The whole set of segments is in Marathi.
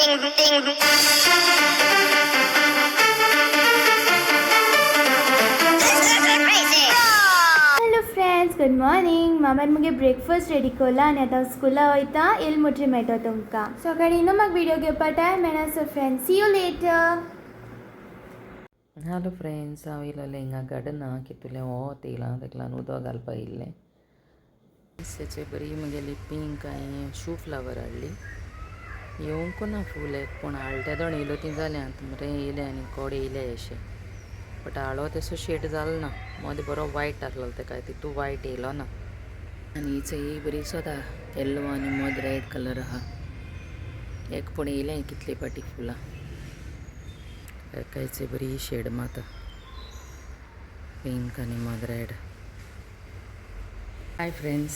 Hello friends, good morning. मामान मुगे ब्रेकफास्ट रेडी केला आनी आतां स्कूला वयता. येल मुटरी मेळटा तुमकां. सकाळीं न्हू म्हाका व्हिडिओ घेवपा टायम मेळना. So friends, see you later. Hello friends, हांव येयलोलें हिंगा गार्डना कितुलें वोत येयलां ताका लागून उदक घालपा येयल्लें. तेचे बरी म्हगेली पिंक आनी शू फ्लावर हाडली. येवंकू ना फूल एक पूण हाडटे दोन येयलो ती जाल्यात बरें येयलें आनी कोडे येयले अशें. बट हाळो तसो शेड जालो ना. मदें बरो वायट आहलो ताका तितू वायट येयलो ना. आनी ही चोय बरी सोदा येल्लो आनी मद रेड कलर आहा. एक पूण येयलें कितले पाटी फुलां. एकायचे बरी शेड माता पिंक आनी मद रेड. हाय फ्रेंड्स,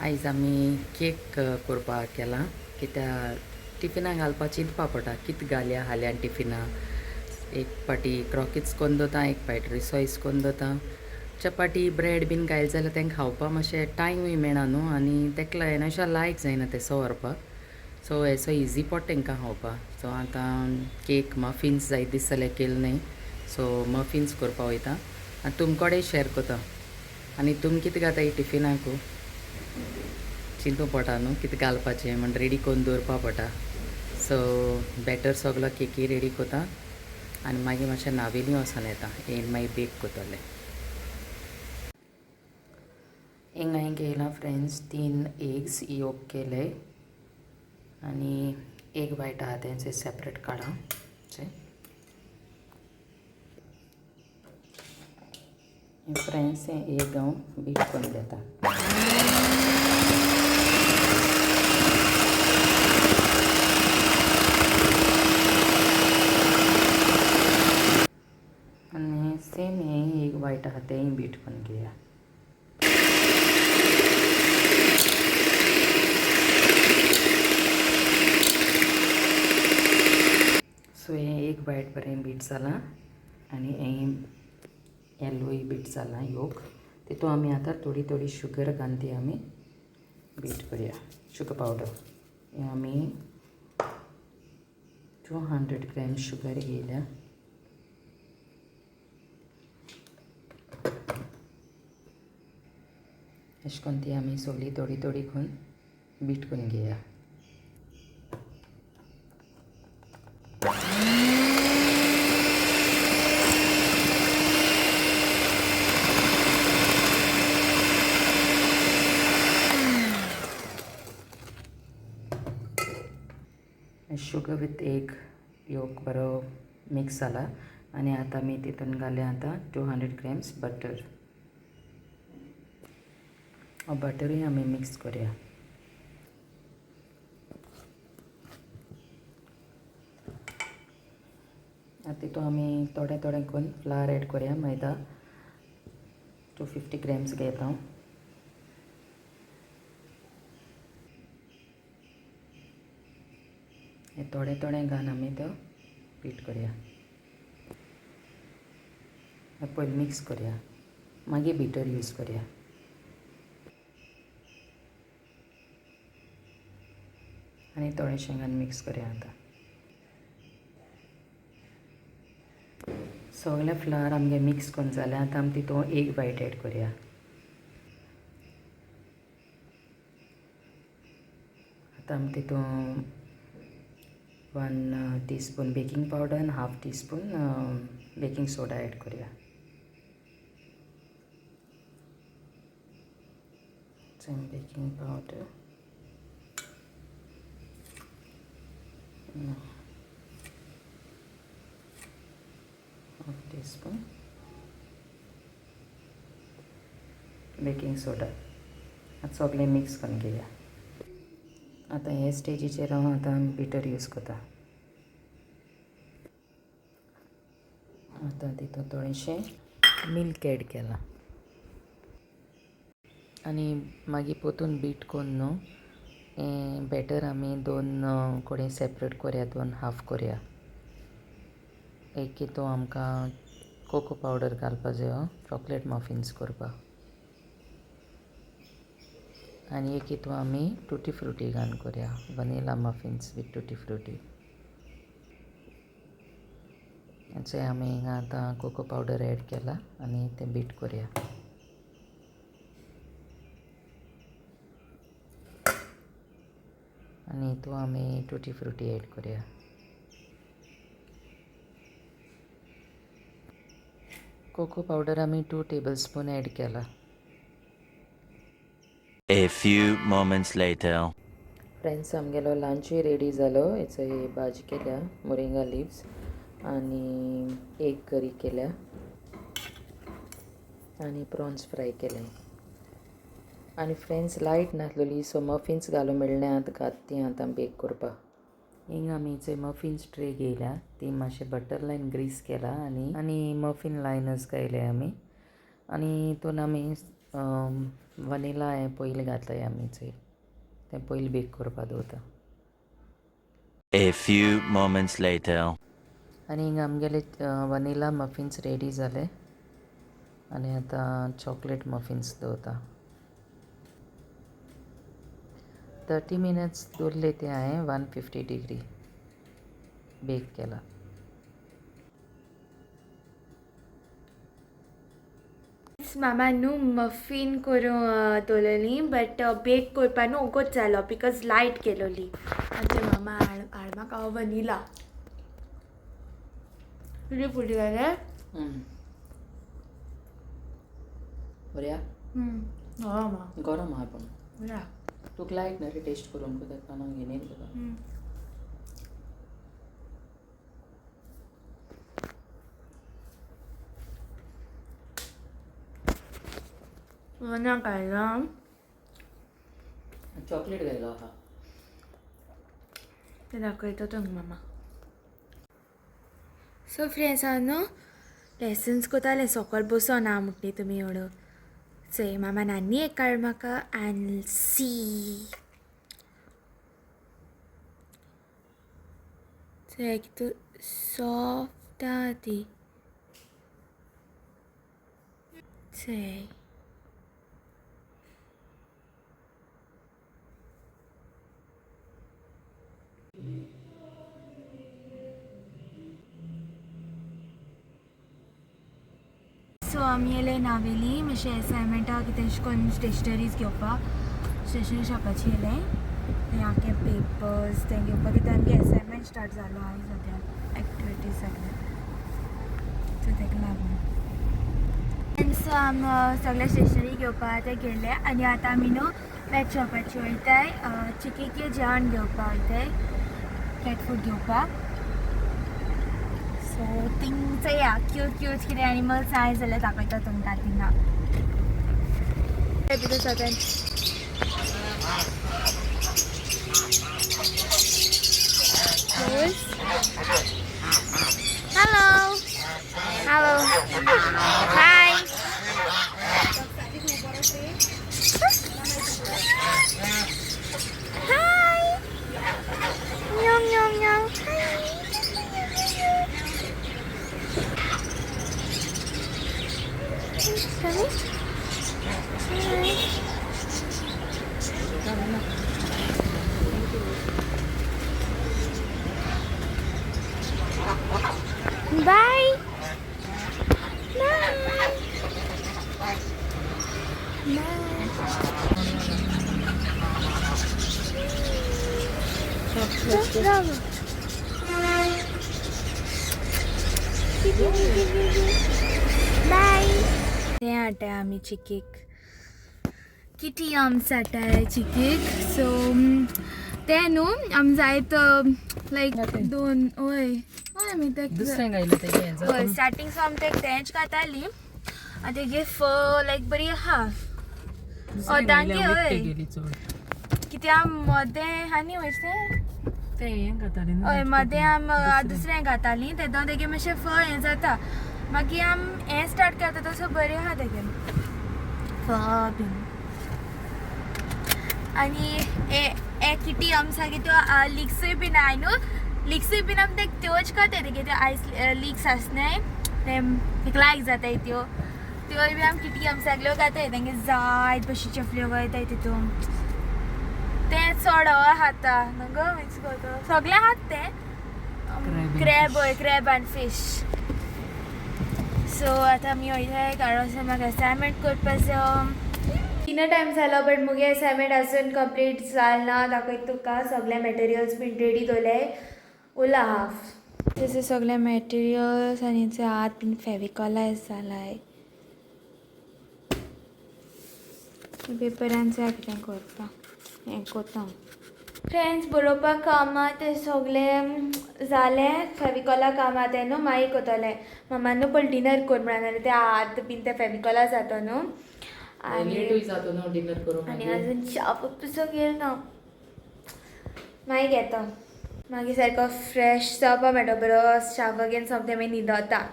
आयज आमी केक करपाक केला. कित्या टिफिनाक घालपा चिंतपा पडटा कितें घालया हाल्यान टिफिना. एक पाटी क्रॉकीच कोन्न दोता, एक पाटी रिसॉयस कोन्न दोता. चपाटी ब्रेड बीन घायल जाल्यार तेंकां खावपा मातशें टायमूय मेळना न्हू आनी तेका लागून अशें लायक जायना तेसो व्हरपाक. सो एसो इजी पडटा तेंकां खावपा. सो आतां केक मफिन्स जायत दीस जाल्यार केले न्ही. सो मफिन्स करपा वयता आनी तुमकोडे शेअर कोता. आनी तुमी कितें घाता ही टिफिनाकू चिंतू पडटा न्हू कितें घालपाचें म्हण रेडी करून दवरपा पडटा. सो बॅटर सगलो केकी रेडी कोता आनी मागीर मातशें नावेली वोसोन येता. येवन मागीर बेक कोतोलें. हिंगा हांवें घेयला फ्रेंड्स 3 एग्स योक केले आनी एक वायट आहा तेंचे सेपरेट काडा. फ्रेंड्स हें एक हांव बीट करून घेता. आनी सेम हें एक वायट आहा तेंय बीट करून घेया. सो हें एक वायट बरें बीट जालां आनी हें येल्लोय बीट जालां योक. तितू आमी आतां थोडी थोडी शुगर घालून ती आमी बीट करया. शुगर पावडर हें आमी 200 ग्रॅम शुगर घेयल्या. अशें करून ती आमी सगळी थोडी थोडी करून बीट करून घेया. शुगर विथ एग योक बरो मिक्स जाला आनी आतां आमी तितून घालया आतां 200 ग्रॅम्स बटर. बटरूय आमी मिक्स करया. आतां तितून आमी थोडे थोडे करून फ्लावर एड करया. मैदा 250 ग्रॅम्स घेता हांव. हे थोडे थोडे घालून आमी तो बीट करया. पयलीं मिक्स करया मागीर बिटर यूज करया. आनी थोडेशें घालून मिक्स करया. आतां सगळे फ्लावर आमगे मिक्स करून जालें. आतां आमी तितून एक वायट एड करया. आतां आमी तितून 1 टीस्पून बेकिंग पावडर आनी half teaspoon baking soda add करया. Baking powder half teaspoon baking soda. आतां सगळें मिक्स करून घेया. आतां हे स्टेजीचेर हांव आतां बिटर यूज करता. आतां तितून थोडेंशें मिल्क एड केलां आनी मागीर पोतून बीट करून न्हू हें बॅटर आमी 2 कोडे सेपरेट करया. 2 हाफ करया. एक हितून आमकां कोको पावडर घालपा जायो चॉकलेट मफिन्स करपाक आनी एक हितू आमी टुटी फ्रुटी घालून करुया वनिला मफिन्स विथ टुटी फ्रुटी. थंय आमी हिंगा आतां कोको पावडर एड केला आनी तें बीट करुया. आनी हितू आमी टुटी फ्रुटी एड करुया. कोको पावडर आमी 2 टेबलस्पून एड केला. A few moments later. Friends आमगेलो लंचूय रेडी जालो. हेचो ही भाजी केल्या मोरिंगा लिव्स आनी एग करी केल्या आनी प्रॉन्स फ्राय केले. आनी फ्रेंड्स लायट नासलोली सो मफिन्स घालूं मेळ्ळ्यांत ती आतां बेक करपा. हिंगा आमी चोय मफिन्स ट्रे घेयल्या ती मातशें बटर लायन ग्रीस केला आनी मफिन लायनर्स घायले आमी आनी हितून आमी वनिला हें पयलीं घातलें आमी चोय तें पयलीं बेक करपा दवरता. A few moments later. आनी हिंगा आमगेले वनिला मफिन्स रेडी जाले आनी आतां चॉकलेट मफिन्स दवरता. 30 मिनट्स दवरले ते हांवें 150 डिग्री बेक केला. मामा न्हू मफीन करूं दवरलेली बट बेक करपा न्हू ओगोच जालो बिकॉज लायट केलोली. आमचे मामा हाड म्हाका वनिला किती फुटी जाले बऱ्या गरम आहा पूण तुका लायट ना रे टेस्ट करून तेका ना घेवन तुका. वना घायला चॉकलेट घायलो आहा ते दाखयता तुमकां मामा. सो फ्रेंड्स हांव न्हू लेसन्स कोतालें सकाळ बसोन ना म्हटली तुमी एवढं चोय मामा नानी एक काड म्हाका एंड सी चोय कितू सॉफ्ट आहा ती चोय. सो आमी येयले नावेली मातशें एसायनमेंटा कितें अशें करून स्टेशनरीज घेवपाक स्टेशनरी शॉपाची येयले ते आखे पेपर्स ते घेवपाक कित्याक आमगे एसायनमेंट स्टार्ट जालो आयज सद्या एक्टिविटीज सगळे सो तेका लागून सो आमी सगळे स्टेशनरी घेवपाक ते गेले आनी आतां आमी न्हू पॅट शॉपाची वयताय चिकीके जेवण घेवपाक वयताय कॅट फूड घेवपाक. सो थिंगचं या क्यूट कितें एनिमल्स आहाय जाल्यार दाखयता तुमकां थिंगा. हॅलो हॅलो हाय हाय न्याव न्याव न्याव Bye. Bye. ते आटाय आमी चिकेक किती आमस आटाय चिकेक. सो ते न्हू आमी जायत लायक दोन हय हय आमी दुसरें घायलें तेगे हय स्टार्टींग सो आमी तें तेंच घाताली आनी तेगे लायक बरी आहा अर्दांकी हय कित्या मदें आनी वयचें हय मदें आम दुसरें घाताली तेदो तेगे मातशें हें जाता मागीर आम हें स्टार्ट करता तसो बरें आहा तेगे बीन. आनी हे किटी आम सागे त्यो लिक्सूय बीन आहाय न्हू लिक्सूय बीन आमी त्योच खाताय तेगे त्यो आयस लिक्स आसनाय तेका लायक जाताय त्योय बी आमी किटी आम सगल्यो घाताय तेंगे जायत भशेचे फ्लेवर येताय तितून चड खाता न्हू मिक्स करता सगळे हात ते क्रॅब अँड फिश सो आतां आमी वयताय कारण म्हाका असायनमेंट करपाचो तिना टायम जालो बट मुगे असायनमेंट अजून कंप्लीट जालना दाखयत तुका सगळे मटेरियल्स बीन रेडी दवरले उरला हाफ तसे सगळे मटेरियल्स आनी हात बीन फेविकॉलायज जालाय पेपरांचें कितें करपाक हें कोता फ्रेंड्स बरोवपाक कामां ते सगळें जालें फेविकॉला कामां तें न्हू मागीर कोतलें मामा न्हू पळय डिनर कोर म्हणून ते हात बीन ते फेविकॉला जाता न्हू आनी अजून च्या पसून गेल ना मागीर घेता मागीर सारको फ्रेश जावपा मेळटा बरो च्या घेवन सोमतें मागीर न्हिदता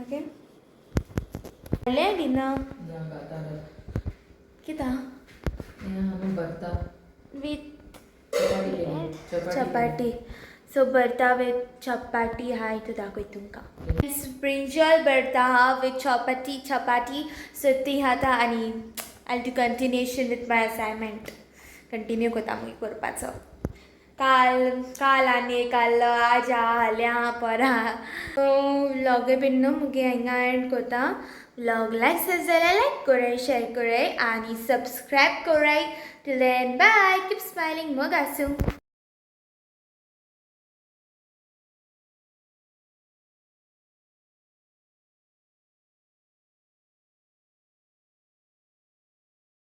ओके जालें डिनर कित्या वीथ चपाटी सो भरता विथ चपाटी हाय तो दाखय तुमकां ब्रिंजल भरता हा विथ चपाटी सो ती खाता आनी I to continuation with my assignment continue करता मुगे करपाचो काल आनी काल आज हाल्या परा सो व्लॉग बीन न्हू मुगे हिंगा एंड करता व्लॉग लायक जाल्यार लायक कराय शेअर कराय आनी सबस्क्रायब कराय till then bye keep smiling मग आसूं